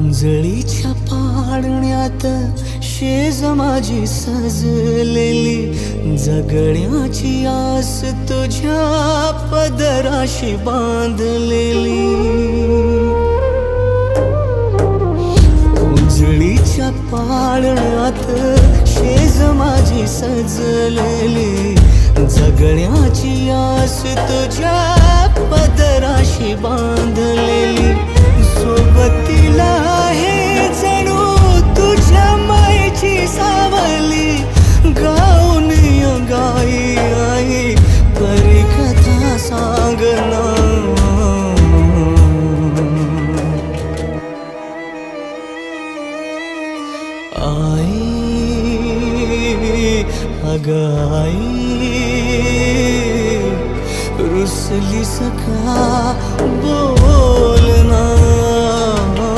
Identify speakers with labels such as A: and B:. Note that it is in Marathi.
A: उंजळीच्या पाळण्यात शेज माझी सजलेली, जगण्याची आस तुझ्या पदराशी बांधलेली. उंजळीच्या पाळण्यात शेज माझी सजलेली, जगण्याची आस तुझ्या पदराशी बांधलेली. सोबतीला आहे जणू तुझ्या मायेची सावली, गाऊन गाई आई परी कथा सांगना. आई अग आई रुसलीस का